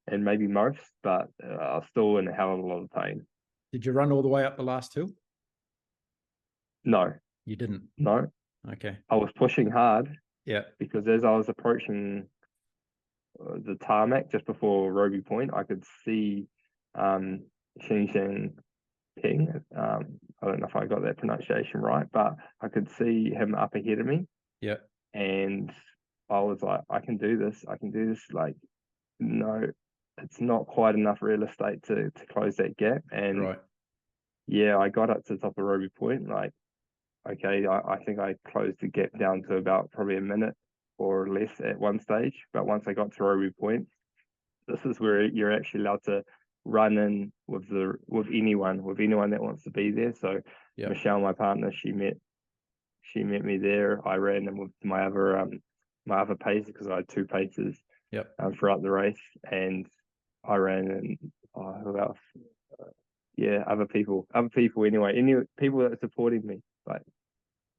and maybe most, but I was still in a hell of a lot of pain. Did you run all the way up the last hill? No, You didn't. no. Okay. I was pushing hard. Yeah. Because as I was approaching the tarmac just before Roby Point, I could see Xing Ping. I don't know if I got that pronunciation right, but I could see him up ahead of me. Yeah. And I was like, I can do this. Like, no, it's not quite enough real estate to close that gap. And right. Yeah, I got up to the top of Roby Point. Like, okay, I think I closed the gap down to about probably a minute or less at one stage. But once I got to Roby Point, this is where you're actually allowed to run in with anyone that wants to be there. So yep. Michelle, my partner, she met me there. I ran in with my other pacer, because I had two pacers yep. Throughout the race, and I ran in who else? Yeah, other people anyway. Any people that supported me, like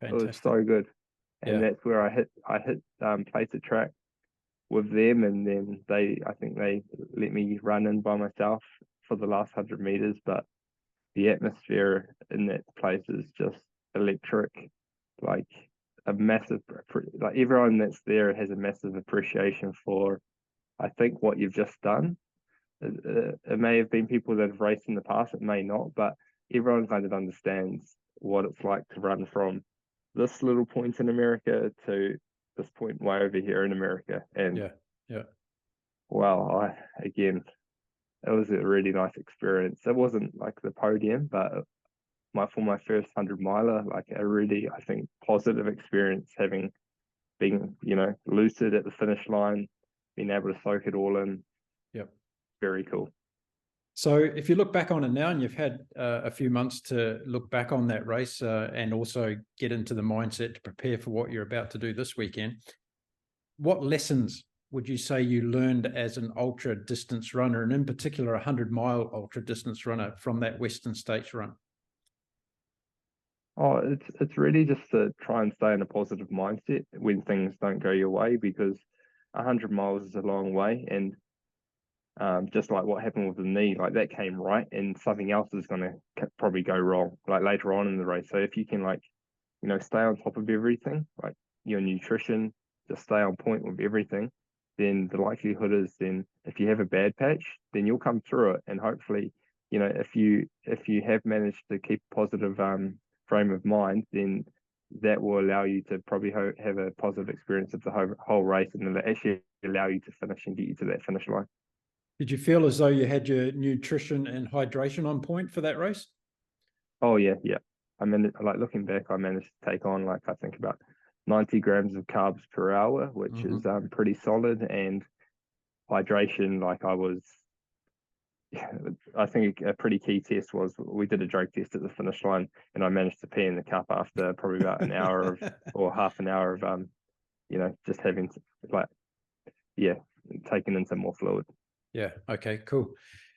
Fantastic. It was so good. And that's where I hit place a track with them, and then I think they let me run in by myself for the last 100 meters. But the atmosphere in that place is just electric, like a massive, like everyone that's there has a massive appreciation for, I think, what you've just done. It may have been people that have raced in the past, it may not, but everyone kind of understands what it's like to run from this little point in America to this point way over here in America. And wow, it was a really nice experience. It wasn't like the podium, but for my first 100 miler, like a really, I think, positive experience, having been, lucid at the finish line, being able to soak it all in. Yep. Very cool. So if you look back on it now, and you've had a few months to look back on that race and also get into the mindset to prepare for what you're about to do this weekend, what lessons would you say you learned as an ultra distance runner, and in particular 100-mile ultra distance runner from that Western States run? Oh, it's really just to try and stay in a positive mindset when things don't go your way, because 100 miles is a long way, and just like what happened with the knee, like that came right, and something else is going to probably go wrong, like later on in the race. So if you can, stay on top of everything, like your nutrition, just stay on point with everything, then the likelihood is, then if you have a bad patch, then you'll come through it. And hopefully, if you have managed to keep a positive frame of mind, then that will allow you to probably have a positive experience of the whole race, and it'll actually allow you to finish and get you to that finish line. Did you feel as though you had your nutrition and hydration on point for that race? Oh yeah, yeah. I mean, like looking back, I managed to take on like I think about 90 grams of carbs per hour, which is pretty solid, and hydration. Like I think a pretty key test was we did a drug test at the finish line, and I managed to pee in the cup after probably about an hour of or half an hour of just having taking in some more fluid. Yeah. Okay. Cool.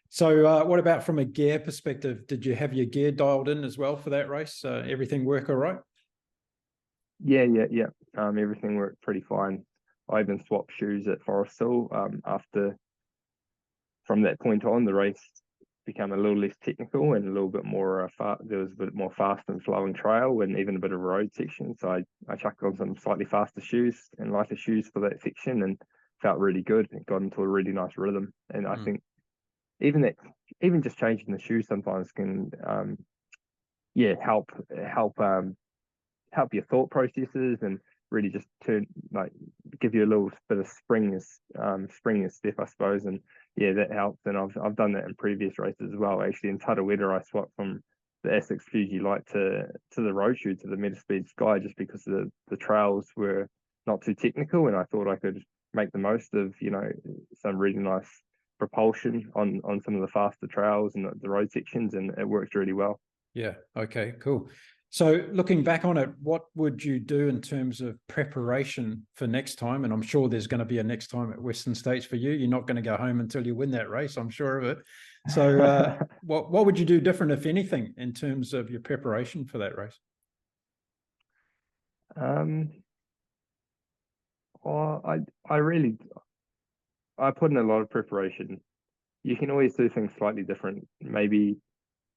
So, what about from a gear perspective? Did you have your gear dialed in as well for that race? Everything work all right? Yeah. Everything worked pretty fine. I even swapped shoes at Forest Hill. From that point on, the race became a little less technical and a little bit more there was a bit more fast and flowing trail and even a bit of road section. So I chucked on some slightly faster shoes and lighter shoes for that section, and felt really good. It got into a really nice rhythm. And I think even just changing the shoes sometimes can help your thought processes and really just give you a little bit of spring step, I suppose. And yeah, that helps. And I've done that in previous races as well. Actually, in Tarawera, I swapped from the Asics Fuji Light to the road shoe, to the Metaspeed Sky, just because the trails were not too technical, and I thought I could make the most of some really nice propulsion on some of the faster trails and the road sections, and it worked really well. Yeah. Okay. Cool. So looking back on it, what would you do in terms of preparation for next time? And I'm sure there's going to be a next time at Western States for you. You're not going to go home until you win that race, I'm sure of it. So what would you do different, if anything, in terms of your preparation for that race? I put in a lot of preparation. You can always do things slightly different. Maybe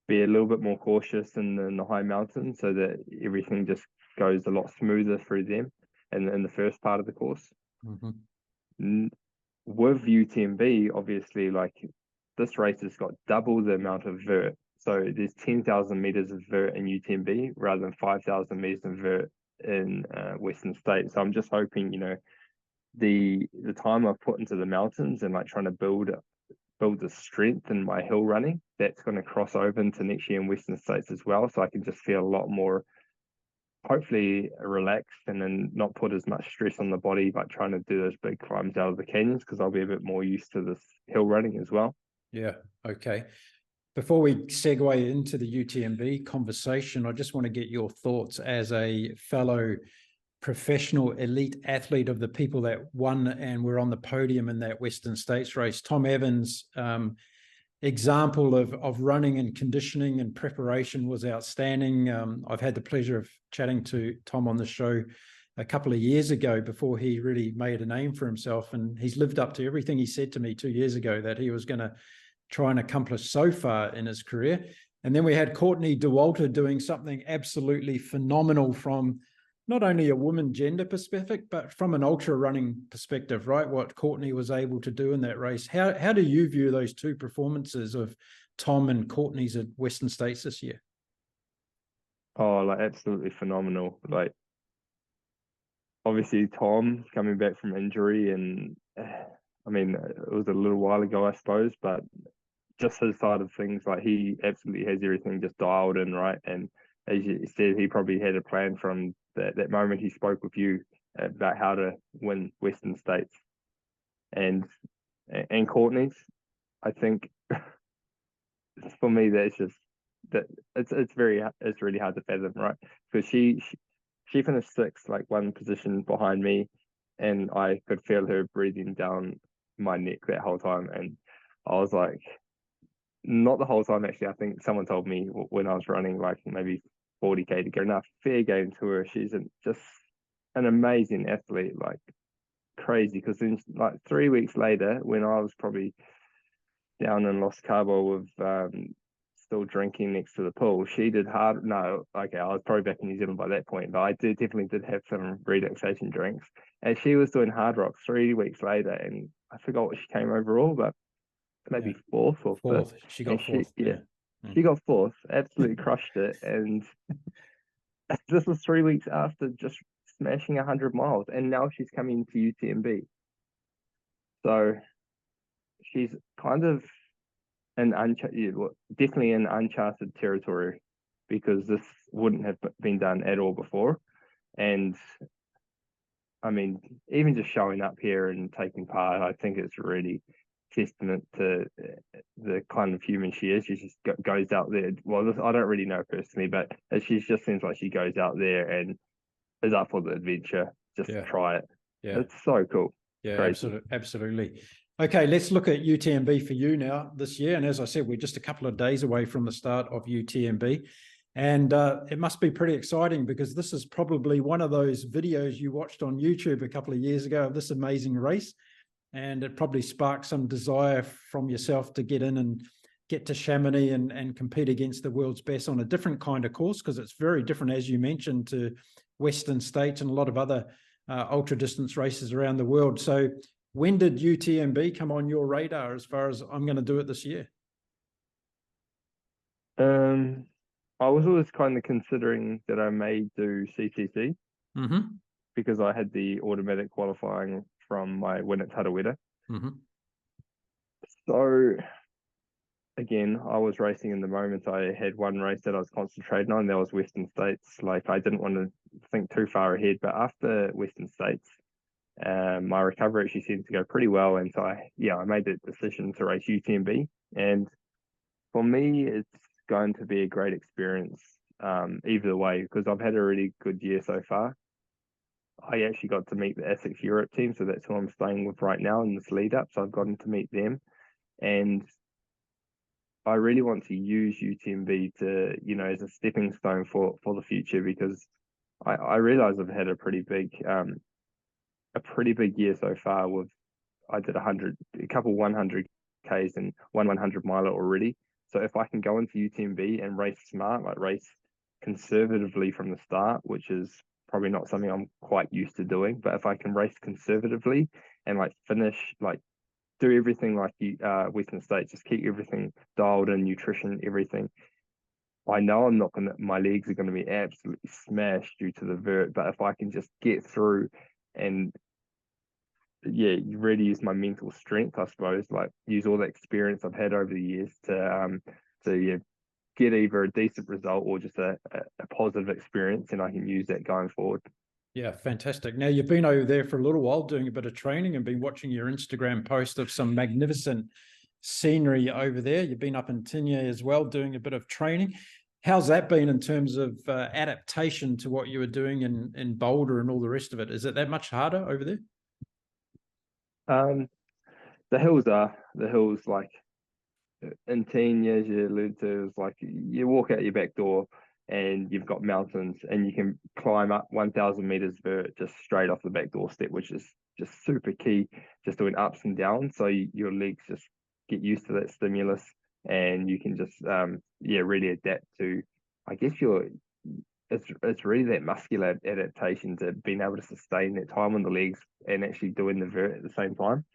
be a little bit more cautious in the high mountains, so that everything just goes a lot smoother through them in the first part of the course. With UTMB, obviously, like this race has got double the amount of vert. So there's 10,000 meters of vert in UTMB rather than 5,000 meters of vert in Western States. So I'm just hoping, the time I've put into the mountains and like trying to build the strength in my hill running, that's going to cross over into next year in Western States as well. So I can just feel a lot more, hopefully, relaxed, and then not put as much stress on the body by trying to do those big climbs out of the canyons, because I'll be a bit more used to this hill running as well. Yeah. Okay. Before we segue into the UTMB conversation, I just want to get your thoughts as a fellow professional elite athlete of the people that won and were on the podium in that Western States race. Tom Evans' example of running and conditioning and preparation was outstanding. I've had the pleasure of chatting to Tom on the show a couple of years ago before he really made a name for himself, and he's lived up to everything he said to me 2 years ago that he was going to try and accomplish so far in his career. And then we had Courtney Dauwalter doing something absolutely phenomenal from not only a woman gender perspective, but from an ultra running perspective, right? What Courtney was able to do in that race. How do you view those two performances of Tom and Courtney's at Western States this year? Oh, like absolutely phenomenal. Like obviously Tom coming back from injury, and I mean, it was a little while ago, I suppose, but just his side of things, like he absolutely has everything just dialed in, right? And as you said, he probably had a plan from that moment he spoke with you about how to win Western States. And Courtney's, I think for me, that's just that it's really hard to fathom, right? Because she finished sixth, like one position behind me, and I could feel her breathing down my neck that whole time. And I was like, not the whole time actually. I think someone told me when I was running like maybe 40K to go. Enough fair game to her. She's just an amazing athlete, like crazy. Because then, like 3 weeks later, when I was probably down in Los Cabos with still drinking next to the pool, she did hard. No, okay, I was probably back in New Zealand by that point, but I definitely did have some relaxation drinks, and she was doing hard rocks 3 weeks later, and I forgot what she came overall, but maybe fourth or fifth. She got fourth. She got fourth, absolutely crushed it. And this was 3 weeks after just smashing 100 miles, and now she's coming to UTMB. So she's kind of definitely in uncharted territory, because this wouldn't have been done at all before. And I mean, even just showing up here and taking part, I think it's really testament to the kind of human she is. She just goes out there. Well, I don't really know personally, but she just seems like she goes out there and is up for the adventure. Just try it. Yeah, it's so cool. Yeah, absolutely. Okay, let's look at UTMB for you now this year. And as I said, we're just a couple of days away from the start of UTMB. And it must be pretty exciting, because this is probably one of those videos you watched on YouTube a couple of years ago of this amazing race. And it probably sparked some desire from yourself to get in and get to Chamonix and compete against the world's best on a different kind of course, because it's very different, as you mentioned, to Western States and a lot of other ultra distance races around the world. So when did UTMB come on your radar as far as I'm going to do it this year? I was always kind of considering that I may do CCC, because I had the automatic qualifying from my win at Tarawera. So again, I was racing in the moment. I had one race that I was concentrating on. That was Western States. Like, I didn't want to think too far ahead, but after Western States, my recovery actually seemed to go pretty well. And so I made the decision to race UTMB. And for me, it's going to be a great experience either way, because I've had a really good year so far. I actually got to meet the ASICS Europe team, so that's who I'm staying with right now in this lead up. So I've gotten to meet them, and I really want to use UTMB to, as a stepping stone for the future, because I realize I've had a pretty big year so far. I did a couple 100Ks and one 100 miler already. So if I can go into UTMB and race smart, like race conservatively from the start, which is probably not something I'm quite used to doing, but if I can race conservatively and like finish, like do everything like Western States, just keep everything dialed in, nutrition, everything. I know my legs are gonna be absolutely smashed due to the vert, but if I can just get through and really use my mental strength, I suppose, like use all the experience I've had over the years to get either a decent result or just a positive experience, and I can use that going forward. Yeah, fantastic. Now, you've been over there for a little while doing a bit of training and been watching your Instagram post of some magnificent scenery over there. You've been up in Iten as well doing a bit of training. How's that been in terms of adaptation to what you were doing in Boulder and all the rest of it? Is it that much harder over there? The hills like in Iten, as you alluded to, is like you walk out your back door and you've got mountains, and you can climb up 1,000 meters vert just straight off the back doorstep, which is just super key, just doing ups and downs. So your legs just get used to that stimulus, and you can just really adapt to, I guess it's really that muscular adaptation to being able to sustain that time on the legs and actually doing the vert at the same time.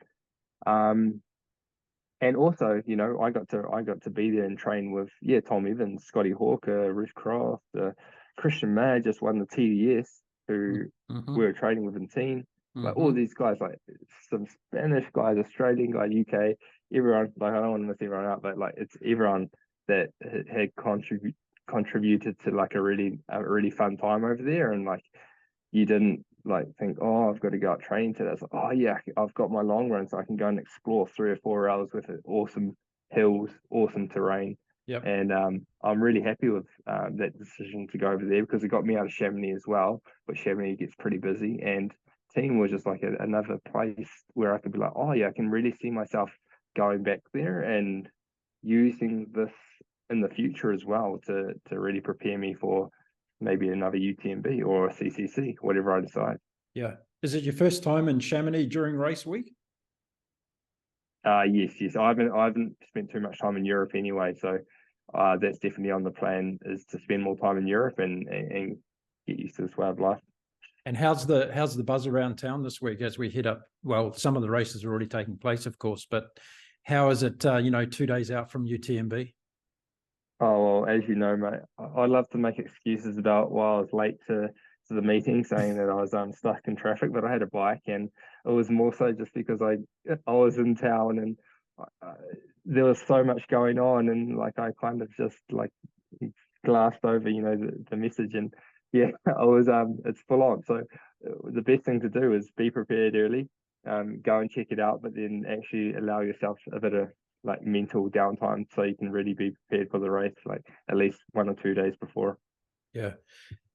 And also, I got to be there and train with Tom Evans, Scotty Hawker, Ruth Croft, Christian May just won the TDS, who we were training with in team. Like all these guys, like some Spanish guys, Australian guy, UK, everyone. Like, I don't want to miss everyone out, but like it's everyone that had contributed to like a really fun time over there. And like, you didn't like think, oh, I've got to go out training today. It's like, oh yeah, I've got my long run, so I can go and explore 3 or 4 hours with it. Awesome hills, awesome terrain. Yep. And I'm really happy with that decision to go over there, because it got me out of Chamonix as well. But Chamonix gets pretty busy, and Iten was just like another place where I could be like, oh yeah, I can really see myself going back there and using this in the future as well to really prepare me for maybe another UTMB or a CCC, whatever I decide. Yeah. Is it your first time in Chamonix during race week? Yes. I haven't spent too much time in Europe anyway, so that's definitely on the plan, is to spend more time in Europe and get used to this way of life. And how's the buzz around town this week as we head up? Well, some of the races are already taking place, of course, but how is it? 2 days out from UTMB? Oh, well, as you know, mate, I love to make excuses about why I was late to the meeting, saying that I was stuck in traffic, but I had a bike, and it was more so just because I was in town, and uh, there was so much going on, and like I kind of just like glassed over, the message, and yeah, I was it's full on. So the best thing to do is be prepared early, go and check it out, but then actually allow yourself a bit of like mental downtime so you can really be prepared for the race, like at least 1 or 2 days before. Yeah.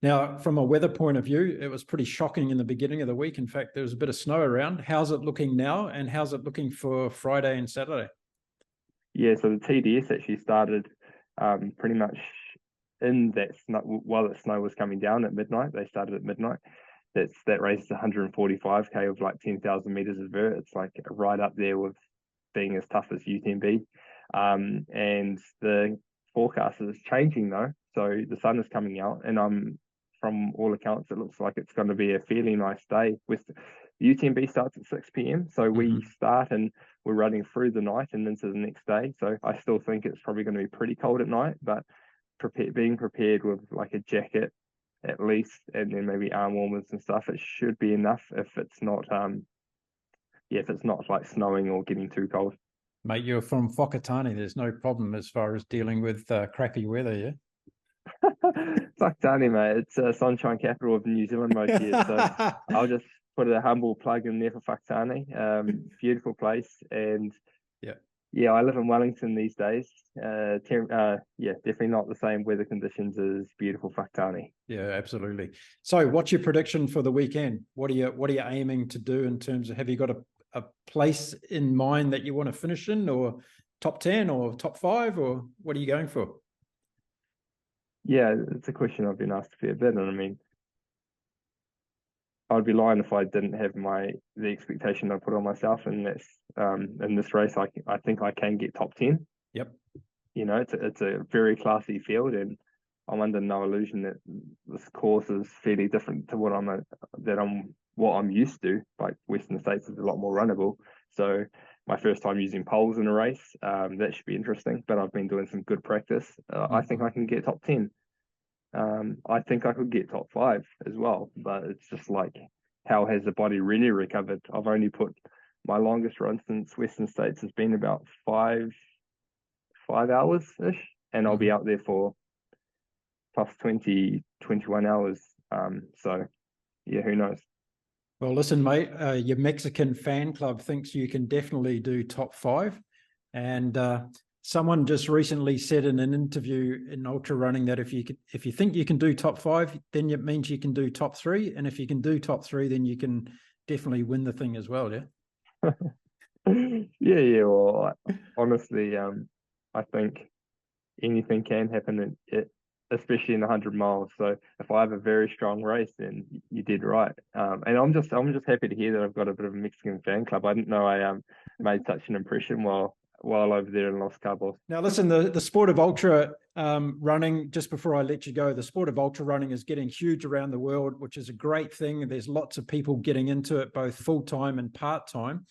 Now, from a weather point of view, it was pretty shocking in the beginning of the week. In fact, there was a bit of snow around. How's it looking now? And how's it looking for Friday and Saturday? Yeah, so the TDS actually started pretty much in that snow while the snow was coming down at midnight. They started at midnight. That race is 145k with like 10,000 meters of vert. It's like right up there with being as tough as Utmb. And the forecast is changing though. So the sun is coming out, and from all accounts, it looks like it's going to be a fairly nice day. With UTMB starts at 6 p.m. So we start and we're running through the night and into the next day. So I still think it's probably going to be pretty cold at night, but being prepared with like a jacket at least, and then maybe arm warmers and stuff, it should be enough if it's not if it's not like snowing or getting too cold. Mate, you're from Whakatane. There's no problem as far as dealing with crappy weather, yeah? Whakatane, mate. It's a sunshine capital of New Zealand most years. So I'll just put a humble plug in there for Whakatane. Beautiful place. And yeah, yeah, I live in Wellington these days. Yeah, definitely not the same weather conditions as beautiful Whakatane. yeah, absolutely. So what's your prediction for the weekend? What are you aiming to do in terms of, have you got a place in mind that you want to finish in, or top 10 or top 5, or what are you going for? Yeah, it's a question I've been asked a fair bit, and I mean, I'd be lying if I didn't have the expectation I put on myself, and that's in this race. I think I can get top 10. Yep. It's a very classy field, and I'm under no illusion that this course is fairly different to what I'm used to. Like Western States is a lot more runnable. So my first time using poles in a race, that should be interesting. But I've been doing some good practice. I think I can get top 10. I think I could get top 5 as well, but it's just like, how has the body really recovered? I've only put my longest run since Western States has been about 5 hours ish, and I'll be out there for plus 20, 21 hours. So yeah, who knows? Well, listen, mate, your Mexican fan club thinks you can definitely do top 5. And someone just recently said in an interview in ultra running that if you think you can do top 5, then it means you can do top 3. And if you can do top 3, then you can definitely win the thing as well, yeah? Yeah. Well, honestly, I think anything can happen, especially in 100 miles. So if I have a very strong race, then you did right. And I'm just happy to hear that I've got a bit of a Mexican fan club. I didn't know I made such an impression while over there in Los Cabos. Now, listen, the sport of ultra running, just before I let you go, the sport of ultra running is getting huge around the world, which is a great thing. There's lots of people getting into it, both full-time and part-time.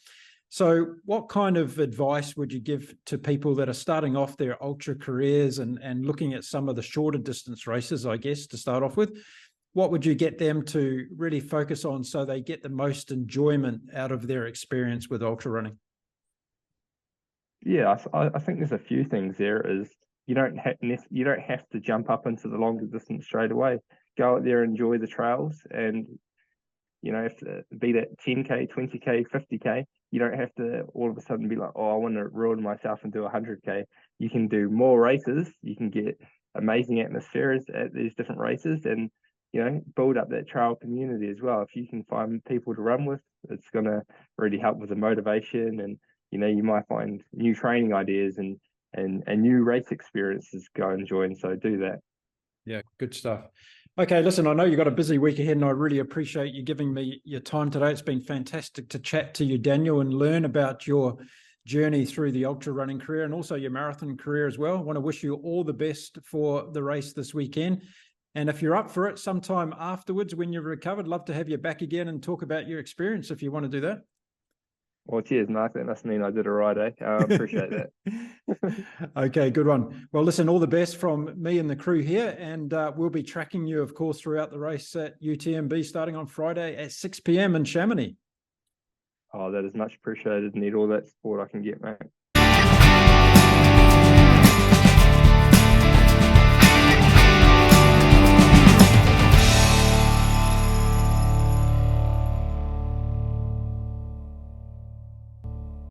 So what kind of advice would you give to people that are starting off their ultra careers and looking at some of the shorter distance races, I guess, to start off with? What would you get them to really focus on so they get the most enjoyment out of their experience with ultra running? Yeah, I think there's a few things there. Is you don't have to jump up into the longer distance straight away. Go out there, enjoy the trails, and if be that 10k, 20k, 50k, you don't have to all of a sudden be like, oh, I want to ruin myself and do 100k. You can do more races. You can get amazing atmospheres at these different races, and build up that trail community as well. If you can find people to run with, it's going to really help with the motivation, and you might find new training ideas and new race experiences go and join. So do that. Yeah, good stuff. Okay, listen, I know you've got a busy week ahead, and I really appreciate you giving me your time today. It's been fantastic to chat to you, Daniel, and learn about your journey through the ultra running career and also your marathon career as well. I want to wish you all the best for the race this weekend. And if you're up for it sometime afterwards when you've recovered, love to have you back again and talk about your experience if you want to do that. Well, cheers, Mark. That must mean I did all right, eh? Appreciate that. Okay, good one. Well, listen, all the best from me and the crew here, and we'll be tracking you, of course, throughout the race at UTMB starting on Friday at 6 p.m. in Chamonix. Oh, that is much appreciated. Need all that support I can get, mate.